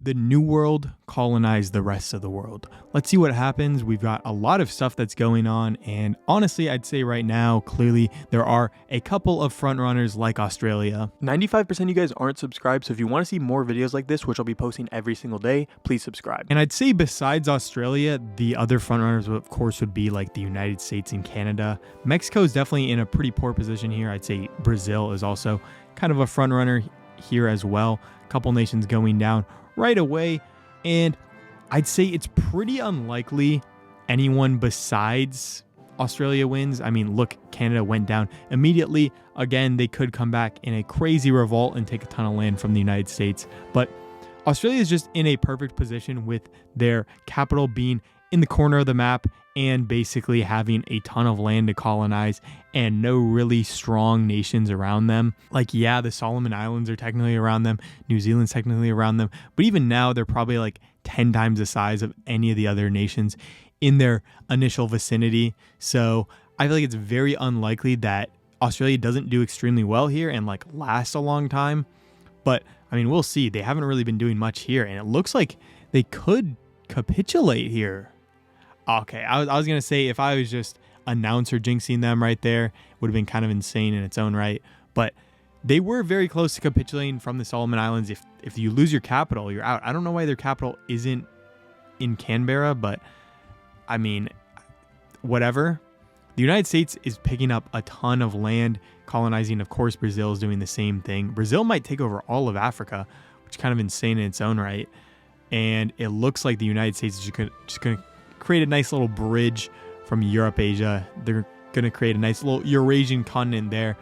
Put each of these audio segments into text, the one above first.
The New World colonized the rest of the world. Let's see what happens. We've got a lot of stuff that's going on, and honestly, I'd say right now, clearly, there are a couple of frontrunners like Australia. 95% of you guys aren't subscribed, so if you want to see more videos like this, which I'll be posting every single day, please subscribe. And I'd say besides Australia, the other frontrunners, of course, would be like the United States and Canada. Mexico is definitely in a pretty poor position here. I'd say Brazil is also kind of a frontrunner here as well. A couple nations going down right away, and I'd say it's pretty unlikely anyone besides Australia wins. I mean, look, Canada went down immediately. Again, they could come back in a crazy revolt and take a ton of land from the United States, but Australia is just in a perfect position with their capital being in the corner of the map and basically having a ton of land to colonize and no really strong nations around them. Like, yeah, the Solomon Islands are technically around them. New Zealand's technically around them. But even now, they're probably like 10 times the size of any of the other nations in their initial vicinity. So I feel like it's very unlikely that Australia doesn't do extremely well here and like last a long time. But I mean, we'll see. They haven't really been doing much here, and it looks like they could capitulate here. Okay, I was going to say if I was just announcer jinxing them right there, it would have been kind of insane in its own right. But they were very close to capitulating from the Solomon Islands. If you lose your capital, you're out. I don't know why their capital isn't in Canberra, but I mean, whatever. The United States is picking up a ton of land, colonizing. Of course, Brazil is doing the same thing. Brazil might take over all of Africa, which is kind of insane in its own right. And it looks like the United States is just going to create a nice little bridge from Europe, Asia. They're going to create a nice little Eurasian continent there.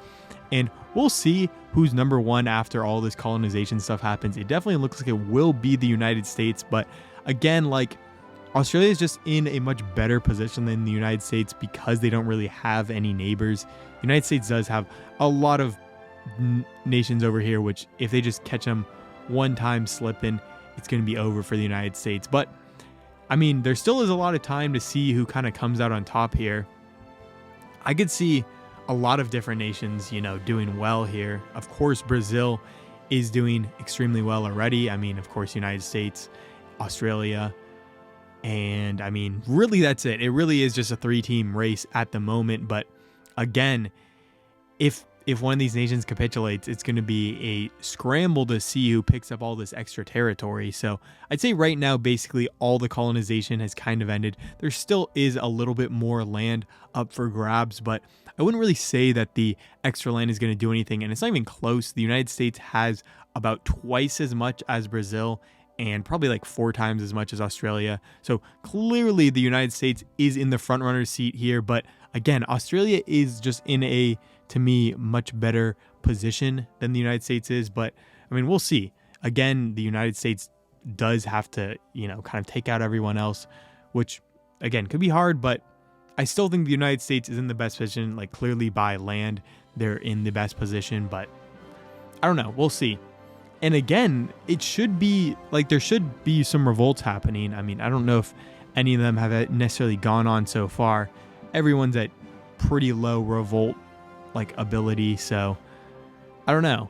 And we'll see who's number one after all this colonization stuff happens. It definitely looks like it will be the United States. But again, like, Australia is just in a much better position than the United States because they don't really have any neighbors. The United States does have a lot of nations over here, which if they just catch them one time slipping, it's going to be over for the United States. But I mean, there still is a lot of time to see who kind of comes out on top here. I could see a lot of different nations, doing well here. Of course, Brazil is doing extremely well already. I mean, of course, United States, Australia, and I mean, really that's it. It really is just a 3-team race at the moment. But again, if one of these nations capitulates, it's going to be a scramble to see who picks up all this extra territory. So I'd say right now, basically all the colonization has kind of ended. There still is a little bit more land up for grabs, but I wouldn't really say that the extra land is going to do anything. And it's not even close. The United States has about twice as much as Brazil and probably like 4 times as much as Australia. So clearly the United States is in the front runner seat here. But again, Australia is just in a, to me, much better position than the United States is. But I mean, we'll see. Again, the United States does have to, kind of take out everyone else, which again could be hard, but I still think the United States is in the best position. Like, clearly by land, they're in the best position, but I don't know. We'll see. And again, it should be like there should be some revolts happening. I mean, I don't know if any of them have necessarily gone on so far. Everyone's at pretty low revolt ability, so I don't know.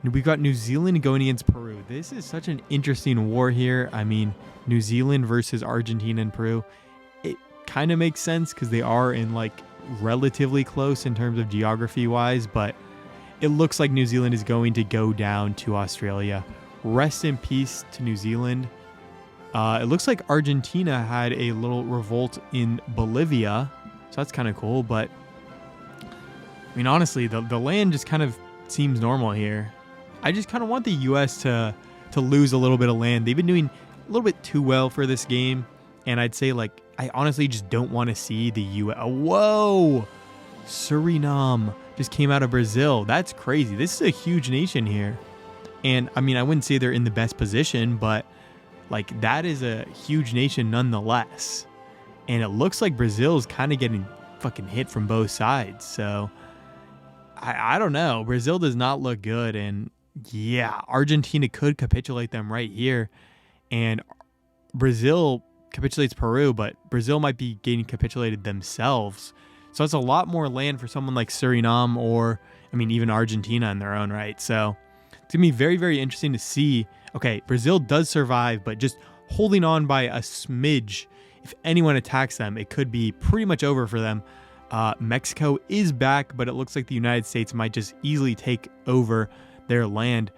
We've got New Zealand going against Peru. This is such an interesting war here. I mean, New Zealand versus Argentina and Peru. It kind of makes sense because they are in relatively close in terms of geography wise, but it looks like New Zealand is going to go down to Australia. Rest in peace to New Zealand. It looks like Argentina had a little revolt in Bolivia, so that's kind of cool. But I mean, honestly, the land just kind of seems normal here. I just kind of want the U.S. to lose a little bit of land. They've been doing a little bit too well for this game, and I'd say I honestly just don't want to see the U.S. Whoa! Suriname just came out of Brazil. That's crazy. This is a huge nation here. And I mean, I wouldn't say they're in the best position, but that is a huge nation nonetheless. And it looks like Brazil is kind of getting fucking hit from both sides. So I don't know. Brazil does not look good. And yeah, Argentina could capitulate them right here. And Brazil capitulates Peru, but Brazil might be getting capitulated themselves. So it's a lot more land for someone like Suriname or, I mean, even Argentina in their own right. So it's going to be very, very interesting to see. Okay, Brazil does survive, but just holding on by a smidge. If anyone attacks them, it could be pretty much over for them. Mexico is back, but it looks like the United States might just easily take over their land.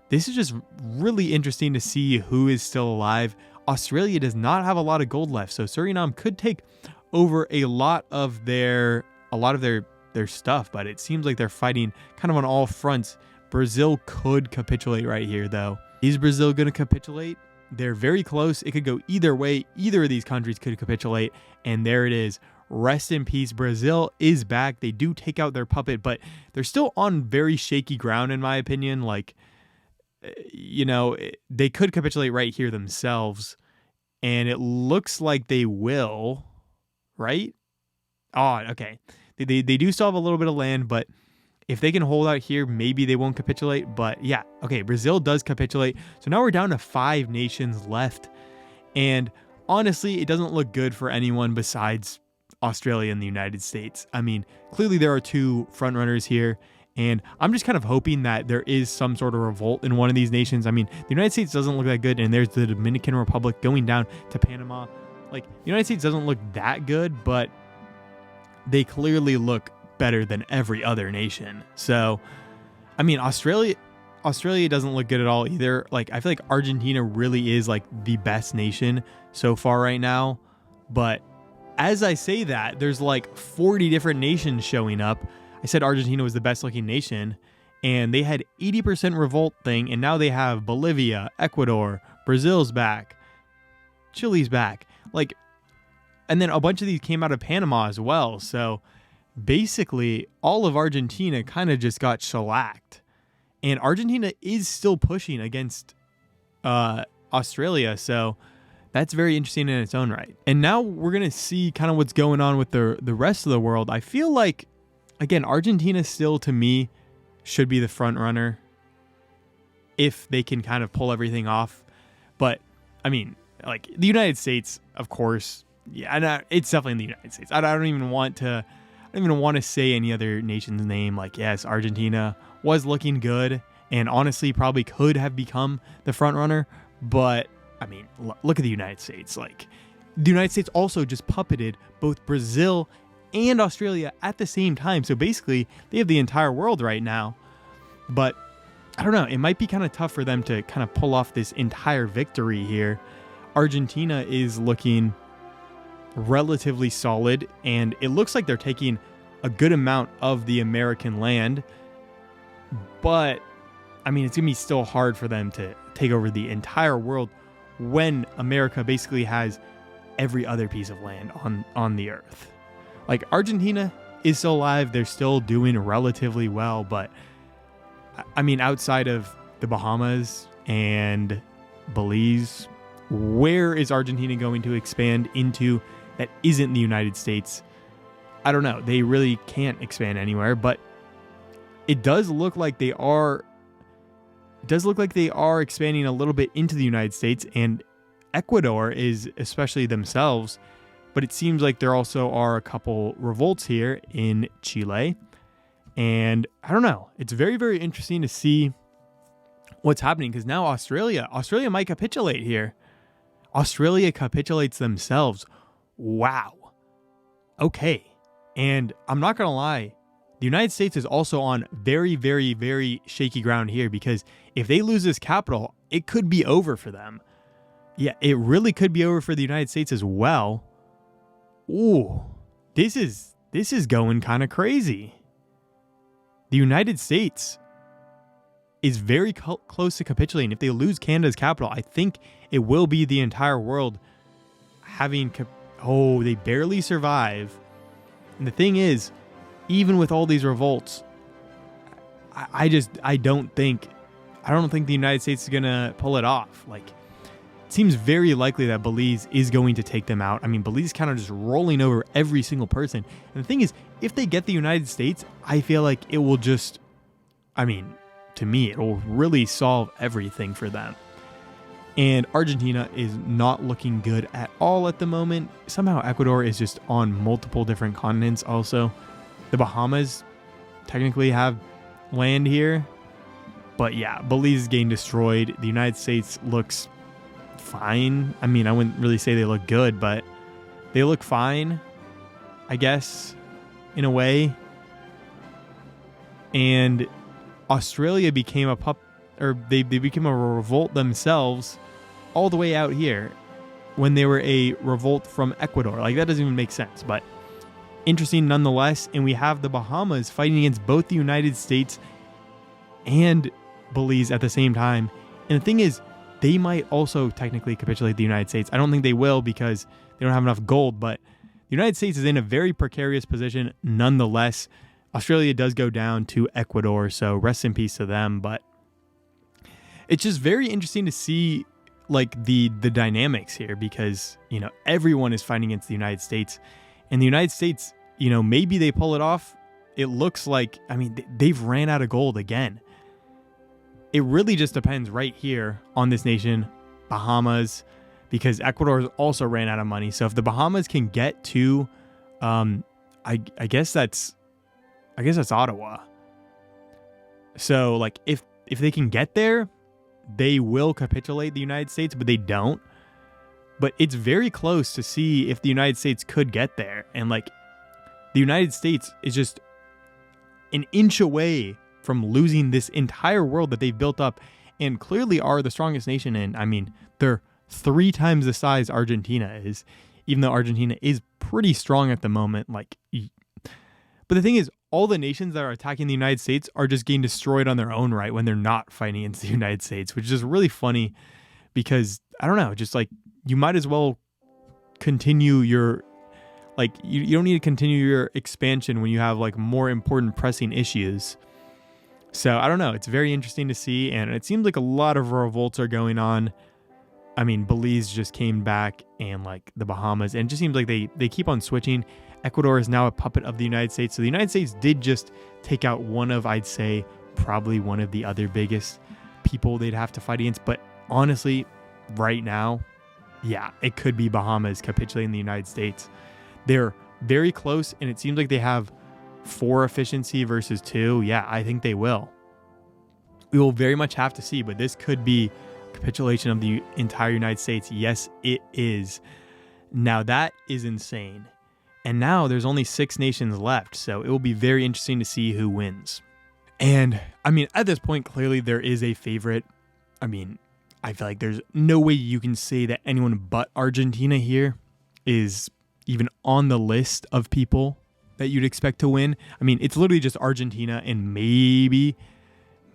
This is just really interesting to see who is still alive. Australia does not have a lot of gold left, so Suriname could take over a lot of their stuff, but it seems like they're fighting kind of on all fronts. Brazil could capitulate right here, though. Is Brazil going to capitulate? They're very close. It could go either way. Either of these countries could capitulate, and there it is. Rest in peace. Brazil is back. They do take out their puppet, but they're still on very shaky ground, in my opinion. Like, you know, they could capitulate right here themselves, and it looks like they will, right? Oh, okay. They do still have a little bit of land, but if they can hold out here, maybe they won't capitulate. But yeah, okay, Brazil does capitulate. So now we're down to 5 nations left. And honestly, it doesn't look good for anyone besides Australia and the United States. I mean, clearly there are 2 frontrunners here. And I'm just kind of hoping that there is some sort of revolt in one of these nations. I mean, the United States doesn't look that good. And there's the Dominican Republic going down to Panama. Like, the United States doesn't look that good, but they clearly look better than every other nation. So, I mean, Australia doesn't look good at all either. Like, I feel like Argentina really is like the best nation so far right now. But as I say that, there's like 40 different nations showing up. I said Argentina was the best looking nation, and they had 80% revolt thing, and now they have Bolivia, Ecuador, Brazil's back, Chile's back. Like, and then a bunch of these came out of Panama as well. So basically, all of Argentina kind of just got shellacked. And Argentina is still pushing against Australia. So that's very interesting in its own right. And now we're going to see kind of what's going on with the rest of the world. I feel like, again, Argentina still, to me, should be the front runner if they can kind of pull everything off. But, I mean, like, the United States, of course, yeah, it's definitely in the United States. I don't even want to say any other nation's name. Like, yes, Argentina was looking good and honestly probably could have become the front runner. But I mean, look at the United States. Like, the United States also just puppeted both Brazil and Australia at the same time. So basically, they have the entire world right now. But I don't know. It might be kind of tough for them to kind of pull off this entire victory here. Argentina is looking relatively solid, and it looks like they're taking a good amount of the American land, but I mean, it's gonna be still hard for them to take over the entire world when America basically has every other piece of land on the earth. Like, Argentina is still alive, they're still doing relatively well, but I mean, outside of the Bahamas and Belize, where is Argentina going to expand into that isn't the United States? I don't know. They really can't expand anywhere, but it does look like they are. It does look like they are expanding a little bit into the United States, and Ecuador is especially themselves. But it seems like there also are a couple revolts here in Chile, and I don't know. It's very, very interesting to see what's happening, because now Australia might capitulate here. Australia capitulates themselves. Wow. Okay. And I'm not going to lie, the United States is also on very, very, very shaky ground here, because if they lose this capital, it could be over for them. Yeah, it really could be over for the United States as well. Ooh, this is going kind of crazy. The United States is very close to capitulating. If they lose Canada's capital, I think it will be the entire world having they barely survive. And the thing is, even with all these revolts, I don't think the United States is gonna pull it off. Like, it seems very likely that Belize is going to take them out. I mean, Belize is kind of just rolling over every single person. And the thing is, if they get the United States, I feel like it will just, I mean, to me, it will really solve everything for them. And Argentina is not looking good at all at the moment. Somehow Ecuador is just on multiple different continents also. The Bahamas technically have land here. But yeah, Belize is getting destroyed. The United States looks fine. I mean, I wouldn't really say they look good, but they look fine, I guess, in a way. And Australia became they became a revolt themselves all the way out here when they were a revolt from Ecuador. Like, that doesn't even make sense, but interesting nonetheless. And we have the Bahamas fighting against both the United States and Belize at the same time. And the thing is, they might also technically capitulate the United States. I don't think they will because they don't have enough gold, but the United States is in a very precarious position nonetheless. Australia does go down to Ecuador, so rest in peace to them. But it's just very interesting to see like the dynamics here because, you know, everyone is fighting against the United States. And the United States, you know, maybe they pull it off. It looks like, I mean, they've ran out of gold again. It really just depends right here on this nation, Bahamas, because Ecuador also ran out of money. So if the Bahamas can get to, I guess that's Ottawa. So like if they can get there, they will capitulate the United States, but they don't. But it's very close to see if the United States could get there. And like the United States is just an inch away from losing this entire world that they've built up and clearly are the strongest nation in. I mean, they're 3 times the size Argentina is, even though Argentina is pretty strong at the moment. Like, but the thing is, all the nations that are attacking the United States are just getting destroyed on their own right when they're not fighting against the United States, which is really funny because, I don't know, just like you might as well continue your, like, you don't need to continue your expansion when you have like more important pressing issues. So I don't know. It's very interesting to see. And it seems like a lot of revolts are going on. I mean, Belize just came back and like the Bahamas, and it just seems like they keep on switching. Ecuador is now a puppet of the United States. So the United States did just take out one of, I'd say, probably one of the other biggest people they'd have to fight against. But honestly, right now, yeah, it could be Bahamas capitulating the United States. They're very close, and it seems like they have 4 efficiency versus 2. Yeah, I think they will. We will very much have to see, but this could be capitulation of the entire United States. Yes, it is. Now that is insane. And now there's only 6 nations left, so it will be very interesting to see who wins. And I mean, at this point, clearly there is a favorite. I mean, I feel like there's no way you can say that anyone but Argentina here is even on the list of people that you'd expect to win. I mean, it's literally just Argentina and maybe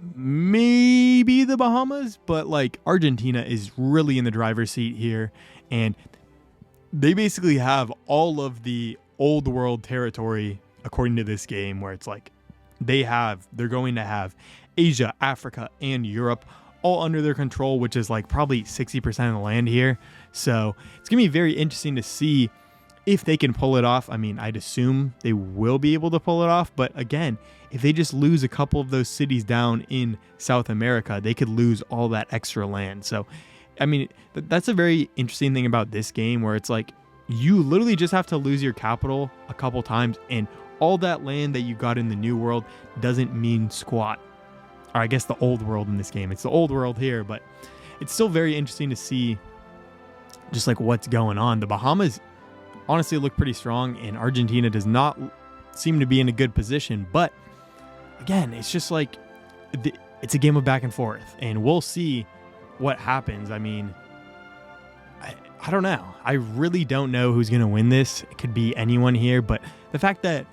the Bahamas, but like Argentina is really in the driver's seat here, and they basically have all of the old world territory according to this game, where it's like they're going to have Asia, Africa, and Europe all under their control, which is like probably 60% of the land here. So it's gonna be very interesting to see if they can pull it off. I mean, I'd assume they will be able to pull it off, but again, if they just lose a couple of those cities down in South America, they could lose all that extra land. So, I mean, that's a very interesting thing about this game, where it's like you literally just have to lose your capital a couple times, and all that land that you got in the new world doesn't mean squat. Or I guess the old world in this game. It's the old world here, but it's still very interesting to see just like what's going on. The Bahamas honestly look pretty strong, and Argentina does not seem to be in a good position. But again, it's just like it's a game of back and forth, and we'll see what happens. I mean, I don't know. I really don't know who's going to win this. It could be anyone here, but the fact that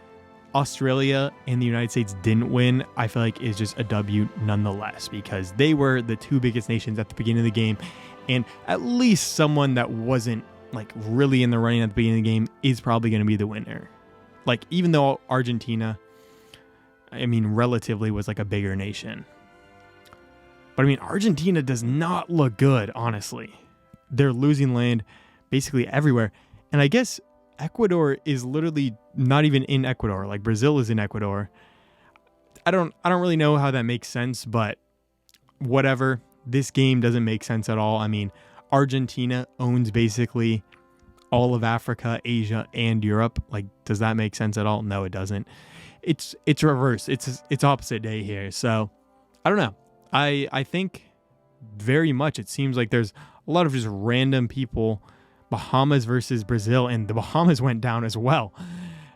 Australia and the United States didn't win, I feel like is just a W nonetheless, because they were the 2 biggest nations at the beginning of the game, and at least someone that wasn't like really in the running at the beginning of the game is probably going to be the winner. Like, even though Argentina, I mean, relatively was like a bigger nation. But I mean, Argentina does not look good, honestly. They're losing land basically everywhere. And I guess Ecuador is literally not even in Ecuador. Like, Brazil is in Ecuador. I don't really know how that makes sense, but whatever. This game doesn't make sense at all. I mean, Argentina owns basically all of Africa, Asia, and Europe. Like, does that make sense at all? No, it doesn't. It's reverse. It's opposite day here. So I don't know. I think very much it seems like there's a lot of just random people. Bahamas versus Brazil, and the Bahamas went down as well.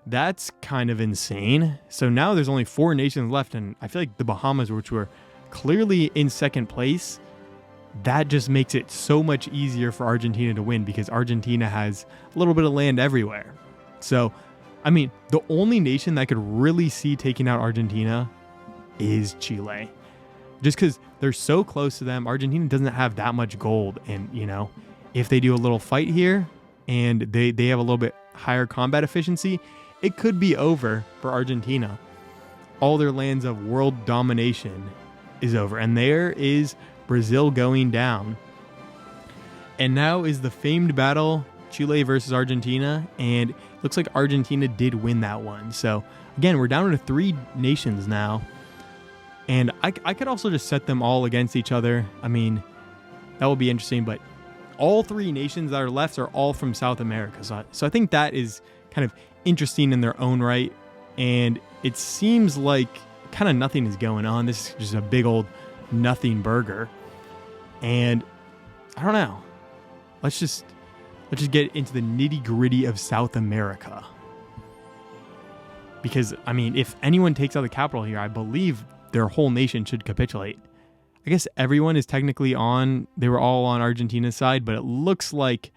That's kind of insane. So now there's only 4 nations left, and I feel like the Bahamas, which were clearly in second place, that just makes it so much easier for Argentina to win because Argentina has a little bit of land everywhere. So, I mean, the only nation that I could really see taking out Argentina is Chile. Just because they're so close to them, Argentina doesn't have that much gold. And, you know, if they do a little fight here and they have a little bit higher combat efficiency, it could be over for Argentina. All their lands of world domination is over. And there is Brazil going down. And now is the famed battle, Chile versus Argentina. And it looks like Argentina did win that one. So, again, we're down to 3 nations now. And I could also just set them all against each other. I mean, that will be interesting. But all 3 nations that are left are all from South America. So I think that is kind of interesting in their own right. And it seems like kind of nothing is going on. This is just a big old nothing burger. And I don't know. Let's just get into the nitty-gritty of South America. Because, I mean, if anyone takes out the capital here, I believe their whole nation should capitulate. I guess everyone is technically they were all on Argentina's side, but it looks like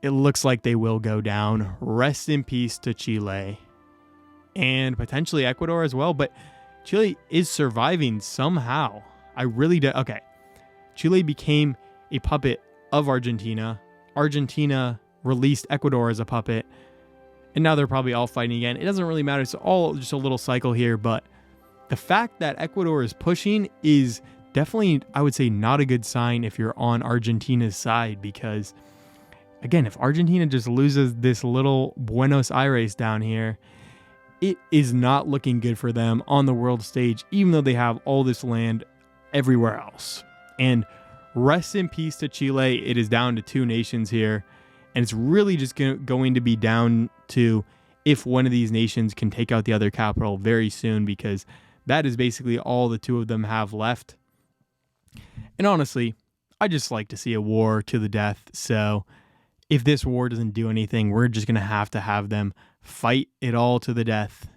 they will go down. Rest in peace to Chile and potentially Ecuador as well, but Chile is surviving somehow. I really do. Okay. Chile became a puppet of Argentina. Argentina released Ecuador as a puppet, and now they're probably all fighting again. It doesn't really matter. It's all just a little cycle here, but the fact that Ecuador is pushing is definitely, I would say, not a good sign if you're on Argentina's side because, again, if Argentina just loses this little Buenos Aires down here, it is not looking good for them on the world stage, even though they have all this land everywhere else. And rest in peace to Chile. It is down to 2 nations here, and it's really just going to be down to if one of these nations can take out the other capital very soon because that is basically all the 2 of them have left. And honestly, I just like to see a war to the death. So if this war doesn't do anything, we're just going to have them fight it all to the death.